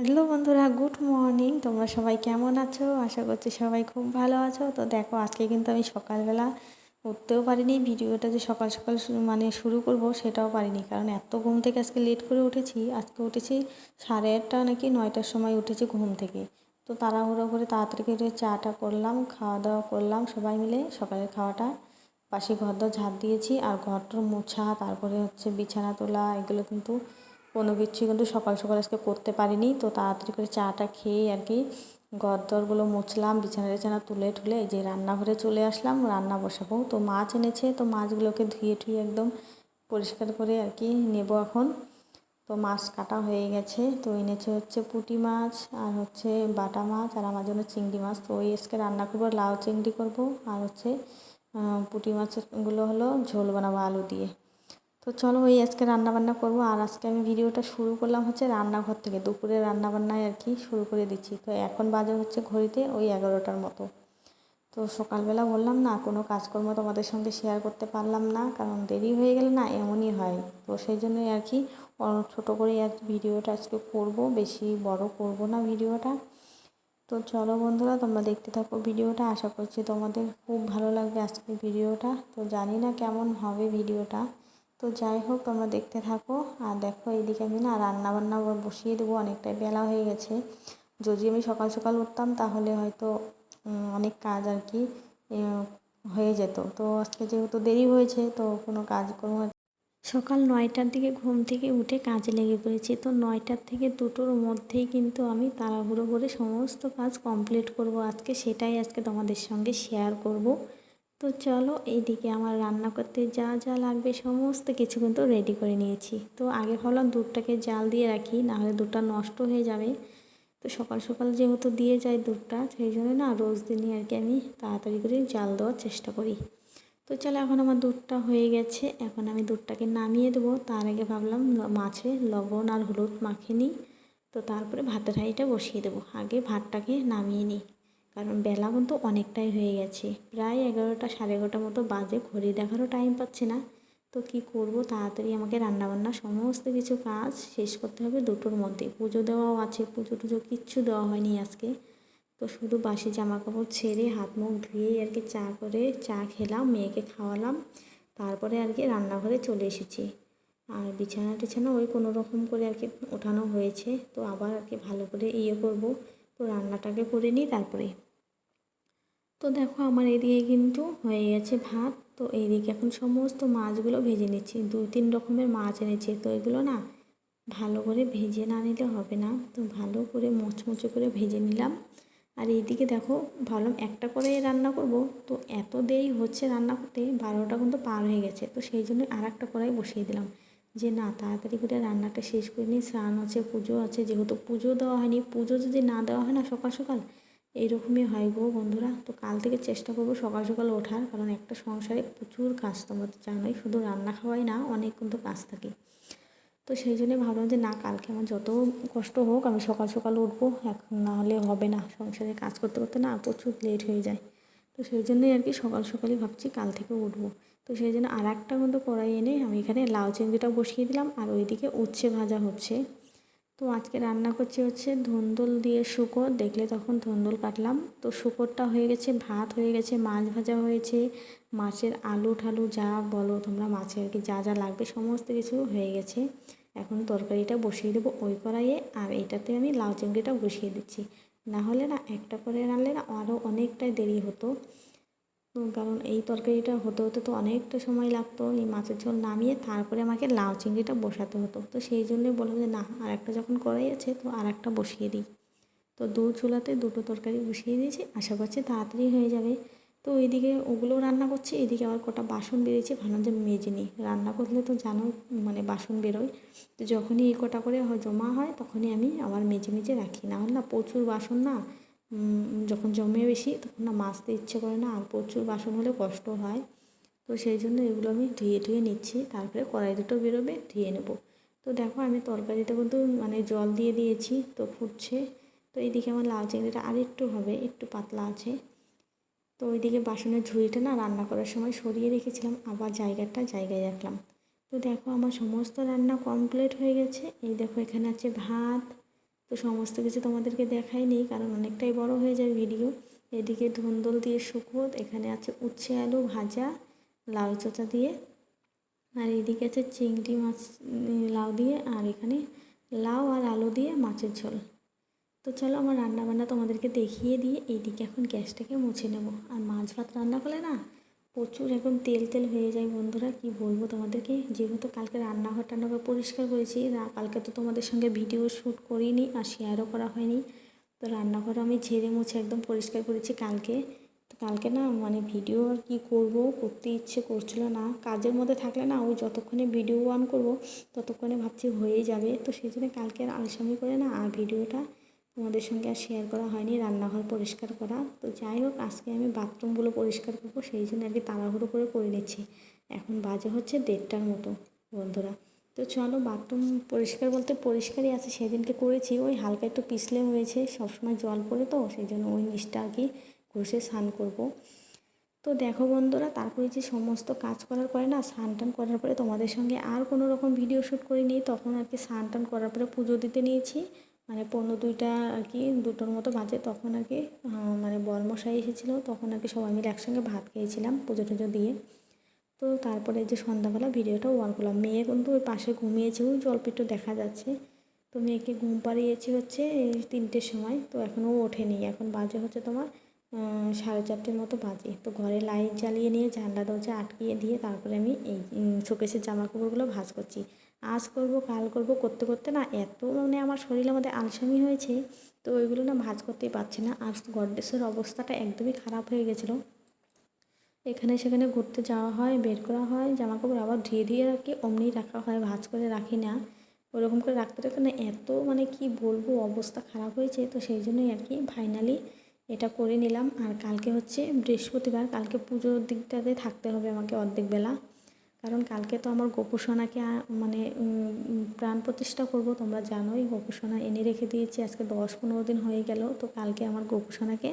Hello বন্ধুরা, good morning. তোমরা সবাই কেমন আছো? আশা করছি সবাই খুব ভালো আছো। তো দেখো, আজকে কিন্তু আমি সকালবেলা উঠতেও পারিনি, ভিডিওটা যে সকাল সকাল শুরু করব সেটাও পারিনি, কারণ এত ঘুম থেকে আজকে লেট করে উঠেছি। আজকে উঠেছি 8:30 নাকি 9টার সময় উঠেছি ঘুম থেকে। তো তাড়াহুড়ো করে তাড়াতাড়ি করে চাটা করলাম, খাওয়া দাওয়া করলাম সবাই মিলে। সকালের খাওয়াটা বাসি ঘরদোর ঝাড় দিয়েছি, আর ঘরটর মোছা, তারপরে বিছানা তোলা, এগুলো কিন্তু কোনো কিছুই কিন্তু সকাল সকাল আজকে করতে পারিনি। তো তাড়াতাড়ি করে চাটা খেয়ে ঘরদোরগুলো মুছলাম, বিছানা তুলে ঠুলে এই যে রান্নাঘরে চলে আসলাম, রান্না বসাবো। তো মাছ এনেছে, তো মাছগুলোকে ধুয়ে ঠুয়ে একদম পরিষ্কার করে নেব এখন। তো মাছ কাটা হয়ে গেছে। তো এনেছে পুঁটি মাছ আর বাটা মাছ, আর আমার জন্য চিংড়ি মাছ। তো আজকে রান্না করবো, লাউ চিংড়ি করব, আর পুঁটি মাছগুলো ঝোল বানাবো আলু দিয়ে। তো চলো আজকে রান্নাবান্না করবো। আর আজকে আমি ভিডিওটা শুরু করলাম রান্নাঘর থেকে, দুপুরে রান্নাবান্নায় শুরু করে দিচ্ছি। তো এখন বাজে ঘড়িতে 11টার মতো। তো সকালবেলা বললাম না, কোনো কাজকর্ম তোমাদের সঙ্গে শেয়ার করতে পারলাম না, কারণ দেরি হয়ে গেলে না এমনই হয়। তো সেই জন্যই ছোটো করে ভিডিওটা আজকে করব, বেশি বড় করব না ভিডিওটা। তো চলো বন্ধুরা, তোমরা দেখতে থাকো ভিডিওটা। আশা করছি তোমাদের খুব ভালো লাগবে আজকের ভিডিওটা। তো জানি না কেমন হবে ভিডিওটা, তো যাই হোক তোমরা দেখতে থাকো। আর দেখো, এইদিকে আমি না রান্নাবান্না বসিয়ে দেবো, অনেকটাই বেলা হয়ে গেছে। যদি আমি সকাল সকাল উঠতাম তাহলে হয়তো অনেক কাজ হয়ে যেত। তো আজকে যেহেতু দেরি হয়েছে, তো কোনো কাজকর্ম সকাল 9টার দিকে ঘুম থেকে উঠে কাজে লেগে পড়েছি। তো 9টার থেকে 2টোর মধ্যেই কিন্তু আমি তাড়াহুড়ো করে সমস্ত কাজ কমপ্লিট করব আজকে, সেটাই আজকে তোমাদের সঙ্গে শেয়ার করব। তো চলো, এইদিকে আমার রান্না করতে যা যা লাগবে সমস্ত কিছু কিন্তু রেডি করে নিয়েছি। তো আগে ভাবলাম দুধটাকে জাল দিয়ে রাখি, নাহলে দুধটা নষ্ট হয়ে যাবে। তো সকাল সকাল যেহেতু দিয়ে যায় দুধটা, সেই জন্য না রোজ দিনই আমি তাড়াতাড়ি করে জাল দেওয়ার চেষ্টা করি। তো চলো, এখন আমার দুধটা হয়ে গেছে, এখন আমি দুধটাকে নামিয়ে দেবো। তার আগে ভাবলাম মাছে লবণ আর হলুদ মাখিয়ে নিই, তো তারপরে ভাতের হাঁড়িটা বসিয়ে দেবো। আগে ভাতটাকে নামিয়ে নিই, কারণ বেলা কিন্তু অনেকটাই হয়ে গেছে, প্রায় 11টা 11:30 মতো বাজে। ঘড়ি দেখারও টাইম পাচ্ছি না। তো কী করব, তাড়াতাড়ি আমাকে রান্নাবান্না সমস্ত কিছু কাজ শেষ করতে হবে 2টোর মধ্যে। পুজো দেওয়াও আছে, পুজো টুজো কিচ্ছু দেওয়া হয়নি আজকে। তো শুধু বাসি জামা কাপড় ছেড়ে হাত মুখ ধুয়েই চা খেলাম, মেয়েকে খাওয়ালাম, তারপরে রান্নাঘরে চলে এসেছি। আর বিছানা টিছানা কোনো রকম করে ওঠানো হয়েছে। তো আবার ভালো করে করব। তো রান্নাটাকে করে নিই তারপরে। তো দেখো, আমার এদিকে কিন্তু হয়ে গেছে ভাত। তো এইদিকে এখন সমস্ত মাছগুলো ভেজে নিচ্ছি। 2-3 রকমের মাছ এনেছে, তো এগুলো না ভালো করে ভেজে না নিলে হবে না। তো ভালো করে মুচমুচে করে ভেজে নিলাম। আর এইদিকে দেখো, ভাবলাম একটা করে রান্না করব, তো এত দেরি হচ্ছে রান্না করতে, 12টা কিন্তু পার হয়ে গেছে। তো সেই জন্য আর একটা কড়াই বসিয়ে দিলাম, যে না তাড়াতাড়ি করে রান্নাটা শেষ করে নিই। স্নান আছে, পুজো আছে, যেহেতু পুজো দেওয়া হয়নি। পুজো যদি না দেওয়া হয় না সকাল সকাল, এইরকমই হয় গো বন্ধুরা। তো কাল থেকে চেষ্টা করব সকাল সকাল ওঠার, কারণ একটা সংসারে প্রচুর কাজ, তোমরা তো জানোই, শুধু রান্না খাওয়াই না, অনেক কিন্তু কাজ থাকে। তো সেই জন্যই ভাবলাম যে না, কালকে আমার যত কষ্ট হোক আমি সকাল সকাল উঠবো, এখন না হলে হবে না। সংসারে কাজ করতে করতে না প্রচুর লেট হয়ে যায়। তো সেই জন্যই সকাল সকালই ভাবছি কাল থেকে উঠবো। তো সেই জন্য আর একটা কিন্তু কড়াই এনে আমি এখানে লাউ চিংড়িটা বসিয়ে দিলাম, আর ওইদিকে উচ্ছে ভাজা হচ্ছে। তো আজকে রান্না করছি ধুন্দুল দিয়ে শুকর, দেখলে তখন ধুন্দুল কাটলাম। তো শুকরটা হয়ে গেছে, ভাত হয়ে গেছে, মাছ ভাজা হয়েছে, মাছের আলু ঠালু যা বলো তোমরা, মাছের যা যা লাগবে সমস্ত কিছু হয়ে গেছে। এখন তরকারিটা বসিয়ে দেবো ওই কড়াইয়ে, আর এটাতে আমি লাউ চিংড়িটা বসিয়ে দিচ্ছি। না হলে না একটা করে রান্নলে না আরও অনেকটাই দেরি হতো। কারণ এই তরকারিটা হতে হতে তো অনেকটা সময় লাগতো। এই মাছের ঝোল নামিয়ে তারপরে আমাকে লাউ চিংড়িটা বসাতে হতো। তো সেই জন্যই বললাম যে না, আর একটা যখন কড়াই আছে তো আর একটা বসিয়ে দিই। তো চুলাতে 2টো তরকারি বসিয়ে দিয়েছি, আশা করছি তাড়াতাড়ি হয়ে যাবে। তো এইদিকে ওগুলো রান্না করছি, এদিকে আবার কটা বাসন বেরিয়েছে, ভাবলাম যে মেজে নিই। রান্না করলে তো জানো বাসন বেরোয়। তো যখনই এই কটা করে জমা হয় তখনই আমি আবার মেজে মেজে রাখি, না হলে না প্রচুর বাসন না যখন জমে বেশি তখন না মাজতে ইচ্ছে করে না, আর প্রচুর বাসন হলে কষ্ট হয়। তো সেই জন্য এগুলো আমি ধুয়ে নিচ্ছি, তারপরে কড়াই দুটো বেরোবে, ধুয়ে নেব। তো দেখো, আমি তরকারিটা কিন্তু জল দিয়ে দিয়েছি, তো ফুটছে। তো এইদিকে আমার লাউ চিংড়িটা আর একটু হবে, একটু পাতলা আছে। তো ওইদিকে বাসনের ঝুড়িটা না রান্না করার সময় সরিয়ে রেখেছিলাম, আবার জায়গায় রাখলাম। তো দেখো, আমার সমস্ত রান্না কমপ্লিট হয়ে গেছে। এই দেখো, এখানে আছে ভাত, তো সমস্ত কিছু তোমাদেরকে দেখাইনি, কারণ অনেকটাই বড় হয়ে যায় ভিডিও। এদিকে ধুন্দল দিয়ে শুকনো, এখানে আছে উচ্ছে আলু ভাজা লাউ চোচা দিয়ে, আর এদিকে আছে চিংড়ি মাছ লাউ দিয়ে, আর এখানে লাউ আর আলু দিয়ে মাছের ঝোল। তো চলো আমার রান্নাবান্না তোমাদেরকে দেখিয়ে দিয়ে এইদিকে এখন গ্যাসটাকে মুছে নেব। আর মাছ ভাত রান্না করলে না প্রচুর একদম তেল তেল হয়ে যায় বন্ধুরা, কি বলবো তোমাদেরকে। যেহেতু কালকে রান্নাঘর টান্নাঘর পরিষ্কার করেছি, কালকে তো তোমাদের সঙ্গে ভিডিও শ্যুট করিনি আর শেয়ারও করা হয়নি। তো রান্নাঘর আমি ঝেড়ে মুছে একদম পরিষ্কার করেছি কালকে। তো কালকে না মানে ভিডিও আর কী করবো, করতে ইচ্ছে করছিল না। কাজের মধ্যে থাকলে না ওই যতক্ষণে ভিডিও অন করবো ততক্ষণে ভাবছি হয়েই যাবে। তো সেই জন্য কালকে আর আলসামি করে না আর ভিডিওটা তোমাদের সঙ্গে আর শেয়ার করা হয়নি, রান্নাঘর পরিষ্কার করা। তো যাই হোক, আজকে আমি বাথরুমগুলো পরিষ্কার করবো, সেই জন্য আর কি তাড়াহুড়ো করে নিচ্ছি। এখন বাজে হচ্ছে 1:30টার মতো বন্ধুরা। তো চলো, বাথরুম পরিষ্কার বলতে পরিষ্কারই আছে, সেদিনকে করেছি, ওই হালকা একটু পিছলে হয়েছে, সবসময় জল পড়ে তো সেই জন্য ওই নিচটা আর কি ঘষে স্নান করবো। তো দেখো বন্ধুরা, তারপরে যে সমস্ত কাজ করার পরে না স্নান টান করার পরে তোমাদের সঙ্গে আর কোনো রকম ভিডিও শ্যুট করিনি। তখন আর কি স্নান টান করার পরে পুজো দিতে নিয়েছি, মানে 2:15 আর কি 2টোর মতো বাজে। তখন আর কি মানে বরমশাই এসেছিলো, তখন আর কি সবাই মিলে একসঙ্গে ভাত খেয়েছিলাম পুজো টুজো দিয়ে। তো তারপরে যে সন্ধ্যাবেলা ভিডিওটা অন করলাম। মেয়ে কিন্তু ওই পাশে ঘুমিয়েছে, ওই জল একটু দেখা যাচ্ছে। তো মেয়েকে ঘুম পাড়িয়েছি হচ্ছে এই 3টের সময়, তো এখনও ওঠেনি। এখন বাজে হচ্ছে তোমার 4:30 মতো বাজে। তো ঘরে লাইট জ্বালিয়ে নিয়ে জানলা দরজা আটকিয়ে দিয়ে তারপরে আমি এই শোকেসের জামা কাপড়গুলো ভাঁজ করছি। আজ করব কাল করব করতে করতে না এত মানে আমার শরীরের মধ্যে আলসামি হয়েছে, তো ওইগুলো না ভাঁজ করতেই পারছি না। আর গডরেজের অবস্থাটা একদমই খারাপ হয়ে গেছিলো। এখানে সেখানে ঘুরতে যাওয়া হয়, বের করা হয়, জামা কাপড় আবার ধুয়ে দিয়ে আর কি অমনি রাখা হয়, ভাঁজ করে রাখি না। ওরকম করে রাখতে রাখতে না এত মানে কি বলবো অবস্থা খারাপ হয়েছে। তো সেই জন্যই আর কি ফাইনালি এটা করে নিলাম। আর কালকে হচ্ছে বৃহস্পতিবার, কালকে পুজোর দিকটাতে থাকতে হবে আমাকে অর্ধেক বেলা, কারণ কালকে তো আমার গোপুসোনাকে মানে প্রাণ প্রতিষ্ঠা করব। তোমরা জানোই গোপুসোনা এনে রেখে দিয়েছি, আজকে 10-15 দিন হয়ে গেল। তো কালকে আমার গোপুসোনাকে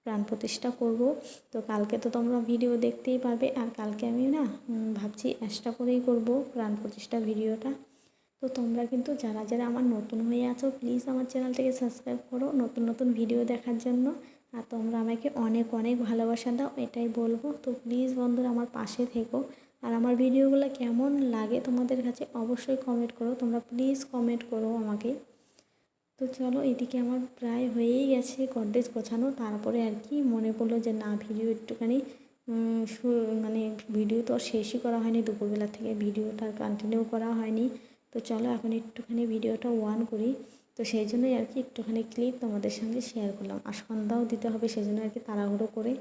প্রাণ প্রতিষ্ঠা করব। তো কালকে তো তোমরা ভিডিও দেখতেই পারবে। আর কালকে আমি না ভাবছি এক্সট্রা করেই করব প্রাণ প্রতিষ্ঠা ভিডিওটা। তো তোমরা কিন্তু যারা যারা আমার নতুন হয়ে আছো প্লিজ আমার চ্যানেলটাকে সাবস্ক্রাইব করো নতুন নতুন ভিডিও দেখার জন্য। আর তোমরা আমাকে অনেক অনেক ভালোবাসা দাও, এটাই বলবো। তো প্লিজ বন্ধুরা আমার পাশে থেকো। আর আমার ভিডিওগুলো কেমন লাগে তোমাদের কাছে অবশ্যই কমেন্ট করো, তোমরা প্লিজ কমেন্ট করো আমাকে। তো চলো, এদিকে আমার প্রায় হয়েই গেছে গডরেজ গোছানো। তারপরে আর কি মনে পড়লো যে না ভিডিও একটুখানি মানে ভিডিও তো আর শেষই করা হয়নি, দুপুরবেলা থেকে ভিডিওটা আর কন্টিনিউ করা হয়নি। তো চলো এখন একটুখানি ভিডিওটা অন করি। তো সেই জন্যই আর কি একটুখানি ক্লিপ তোমাদের সঙ্গে শেয়ার করলাম। আর সন্ধ্যাও দিতে হবে, সেই জন্য আর কি তাড়াহুড়ো করে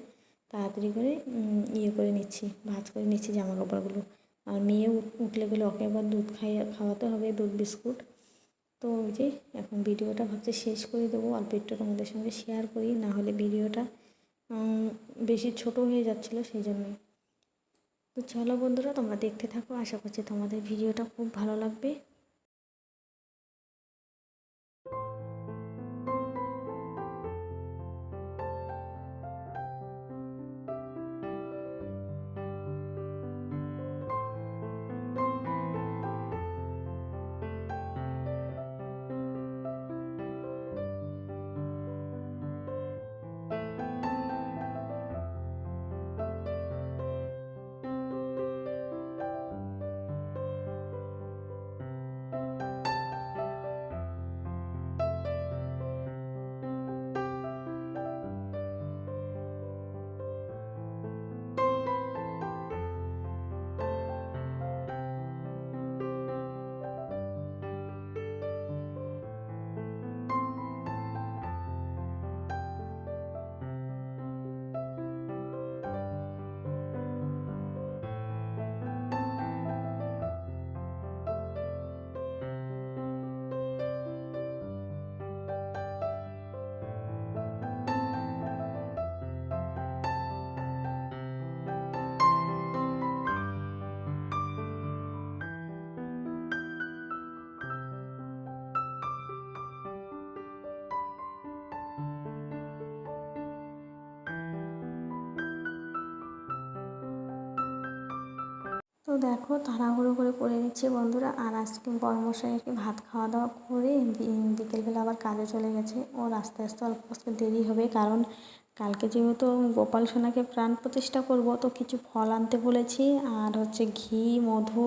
তাড়াতাড়ি করে ইয়ে করে নিচ্ছি, ভাঁজ করে নিচ্ছি জামা কাপড়গুলো। আর মেয়ে উঠলে গেলে ওকে আবার দুধ খাওয়াতে হবে, দুধ বিস্কুট। তো ওই যে এখন ভিডিওটা ভাবছি শেষ করে দেবো, অল্প একটু তোমাদের সঙ্গে শেয়ার করি, না হলে ভিডিওটা বেশি ছোট হয়ে যাচ্ছিলো সেই জন্যই। তো চলো বন্ধুরা, তোমরা দেখতে থাকো, আশা করছি তোমাদের ভিডিওটা খুব ভালো লাগবে। তো দেখো তাড়াহুড়ো করে নিচ্ছি বন্ধুরা। আর আজকে বড়মশাই আর কি ভাত খাওয়া দাওয়া করে বিকেলবেলা আবার কাজে চলে গেছে। ওর আস্তে আস্তে অল্প আস্তে দেরি হবে, কারণ কালকে যেহেতু গোপাল সোনাকে প্রাণ প্রতিষ্ঠা করব, তো কিছু ফল আনতে বলেছি। আর হচ্ছে ঘি, মধু,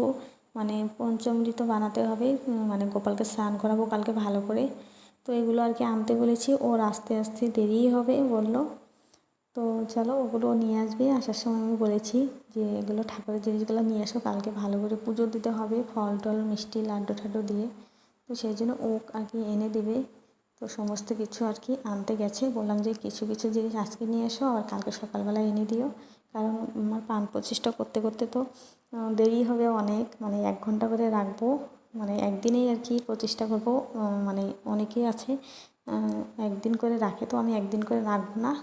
মানে পঞ্চামৃত বানাতে হবে, মানে গোপালকে স্নান করাবো কালকে ভালো করে। তো এগুলো আর কি আনতে বলেছি। ওর আস্তে আস্তে দেরিই হবে বললো। তো চলো ওগুলো নিয়ে আসবে। আসার সময় আমি বলেছি যে এগুলো ঠাকুরের জিনিসগুলো নিয়ে এসো, কালকে ভালো করে পুজো দিতে হবে ফল টল মিষ্টি লাড্ডু ঠাড্ডু দিয়ে। তো সেই জন্য ও আর কি এনে দেবে। তো সমস্ত কিছু আর কি আনতে গেছে। বললাম যে কিছু কিছু জিনিস আজকে নিয়ে এসো আর কালকে সকালবেলা এনে দিও, কারণ আমার প্রাণ প্রতিষ্ঠা করতে করতে তো দেরি হবে অনেক, মানে 1 ঘন্টা করে রাখবো, মানে একদিনেই আর কি প্রতিষ্ঠা করবো। মানে অনেকেই আছে একদিন করে রাখে, তো আমি একদিন করে রাখবো না,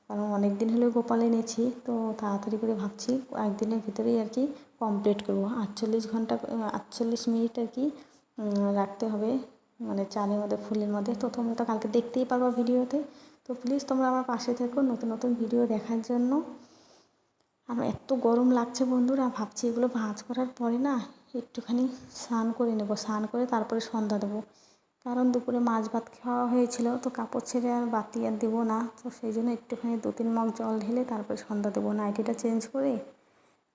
কারণ অনেক দিন হলেও গোপাল এনেছি। তো তাড়াতাড়ি করে ভাবছি একদিনের ভিতরেই আর কি কমপ্লিট করবো। 48 ঘন্টা 48 মিনিট আর কি রাখতে হবে, মানে চালের মধ্যে ফুলের মধ্যে। তো তোমরা তো কালকে দেখতেই পারবা ভিডিওতে। তো প্লিজ তোমরা আমার পাশে থেকো নতুন নতুন ভিডিও দেখার জন্য। আমার এত গরম লাগছে বন্ধুরা, ভাবছি এগুলো ভাঁজ করার পরে না একটুখানি স্নান করে নেবো, স্নান করে তারপরে সন্ধ্যা দেবো। কারণ দুপুরে মাছ ভাত খাওয়া হয়েছিল, তো কাপড় ছেড়ে আর বাতি আর দেবো না। তো সেই জন্য একটুখানি 2-3 মগ জল ঢেলে তারপরে সন্ধ্যা দেবো, নাইটিটা চেঞ্জ করে।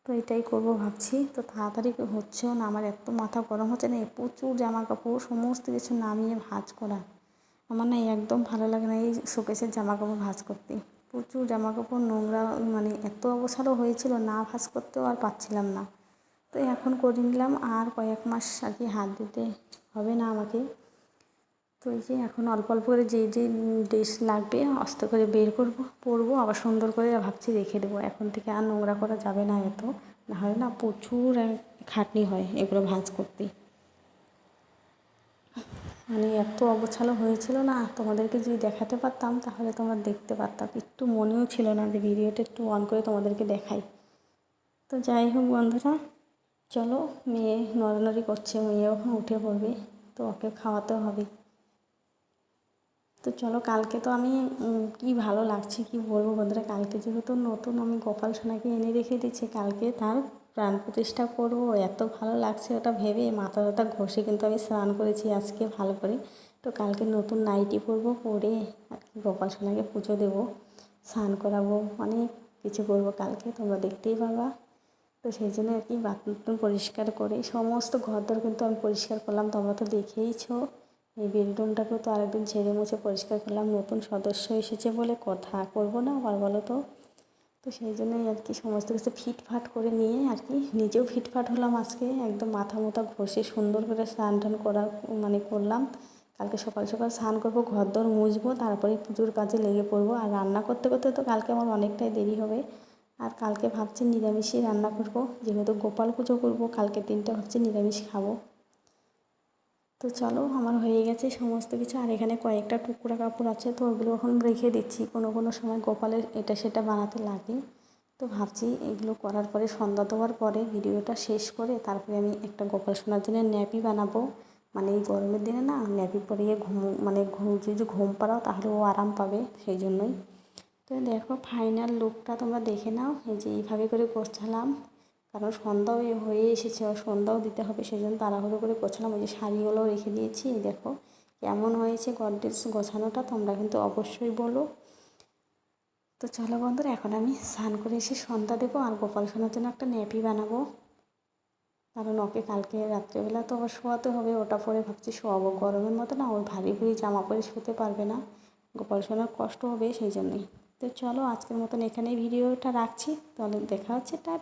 তো এটাই করবো ভাবছি। তো তাড়াতাড়ি হচ্ছেও না, আমার এত মাথা গরম হচ্ছে না, প্রচুর জামা কাপড় সমস্ত কিছু নামিয়ে ভাঁজ করা। আমার না একদম ভালো লাগে না এই শোকেসের জামা কাপড় ভাঁজ করতে। প্রচুর জামা কাপড় নোংরা, মানে এত অবসাদও হয়েছিল, না ভাঁজ করতেও আর পারছিলাম না। তো এখন করে নিলাম, আর কয়েক মাস আর কি হাত দিতে হবে না আমাকে। তো এই যে এখন অল্প অল্প করে যে ড্রেস লাগবে আস্তে করে বের করবো, পরবো, আবার সুন্দর করে ভাবছি রেখে দেবো। এখন থেকে আর নোংরা করা যাবে না এত, নাহলে না প্রচুর খাটনি হয় এগুলো ভাঁজ করতে। মানে এত অগোছালো হয়েছিল না, তোমাদেরকে যদি দেখাতে পারতাম তাহলে তোমরা দেখতে পারতাম। একটু মনেও ছিল না যে ভিডিওটা একটু অন করে তোমাদেরকে দেখাই। তো যাই হোক বন্ধুরা, চলো মেয়ে নড়ানড়ি করছে, মেয়ে ওখানে উঠে পড়বে, তো ওকে খাওয়াতেও হবে। তো চলো কালকে তো আমি কি ভালো লাগছে কি বলবো বন্ধুরা, কালকে যেহেতু নতুন আমি গোপাল সোনাকে এনে রেখে দিচ্ছি, কালকে তার প্রাণ প্রতিষ্ঠা করবো। এত ভালো লাগছে ওটা ভেবে, মাথা ব্যথা ঘষে কিন্তু আমি স্নান করেছি আজকে ভালো করে। তো কালকে নতুন নাইটি পরবো, পরে আর কি গোপাল সোনাকে পুজো দেবো, স্নান করাবো, অনেক কিছু করবো কালকে, তোমরা দেখতেই পারবা। তো সেই জন্য আর কি বাথরুম পরিষ্কার করে সমস্ত ঘরদোর কিন্তু আমি পরিষ্কার করলাম, তোমরা তো দেখেইছো। এই বেডরুমটাকেও তো আরেকদিন ঝেড়ে মুছে পরিষ্কার করলাম, নতুন সদস্য এসেছে বলে কথা করবো না আবার বলো তো। তো সেই জন্যই আর কি সমস্ত কিছু ফিটফাট করে নিয়ে আর কি নিজেও ফিটফাট হলাম আজকে, একদম মাথা মোথা ঘষে সুন্দর করে স্নান টান করা মানে করলাম। কালকে সকাল সকাল স্নান করবো, ঘরদোর মুছবো, তারপরে পুজোর কাজে লেগে পড়বো। আর রান্না করতে করতে তো কালকে আমার অনেকটাই দেরি হবে। আর কালকে ভাবছি নিরামিষই রান্না করবো, যেহেতু গোপাল পুজো করবো কালকের দিনটা, ভাবছি নিরামিষ খাবো। তো চলো আমার হয়ে গেছে সমস্ত কিছু। আর এখানে কয়েকটা টুকরা কাপড় আছে, তো ওগুলো এখন রেখে দিচ্ছি, কোনো কোনো সময় গোপালের এটা সেটা বানাতে লাগে। তো ভাবছি এগুলো করার পরে সন্ধ্যা দেওয়ার পরে ভিডিওটা শেষ করে তারপরে আমি একটা গোপাল সোনার জন্য ন্যাপি বানাবো। মানে এই গরমের দিনে না ন্যাপি পরিয়ে মানে যদি ঘুম পাড়াও তাহলে ও আরাম পাবে, সেই জন্যই। তো দেখো ফাইনাল লুকটা তোমরা দেখে নাও। এই যে এইভাবে করে গোছালাম, কারণ সন্ধ্যাও হয়ে এসেছে, সন্ধ্যাও দিতে হবে, সেই জন্য তাড়াহুড়ো করে গোছালাম। ওই যে শাড়িগুলোও রেখে দিয়েছি। দেখো কেমন হয়েছে গডরেজ গোছানোটা, তোমরা কিন্তু অবশ্যই বলো। তো চলো বন্ধুরা, এখন আমি স্নান করে এসে সন্ধ্যা দেবো, আর গোপাল সোনার জন্য একটা ন্যাপি বানাবো, কারণ ওকে কালকে রাত্রেবেলা তো আবার শোয়াতে হবে। ওটা পরে ভাবছি শোয়াবো, গরমের মতো না ওই ভারী ভারী জামা পরে শুতে পারবে না, গোপাল সোনার কষ্ট হবে, সেই জন্যই। তো চলো আজকের মতন এখানেই ভিডিওটা রাখছি, তাহলে দেখা হচ্ছে, টাটা।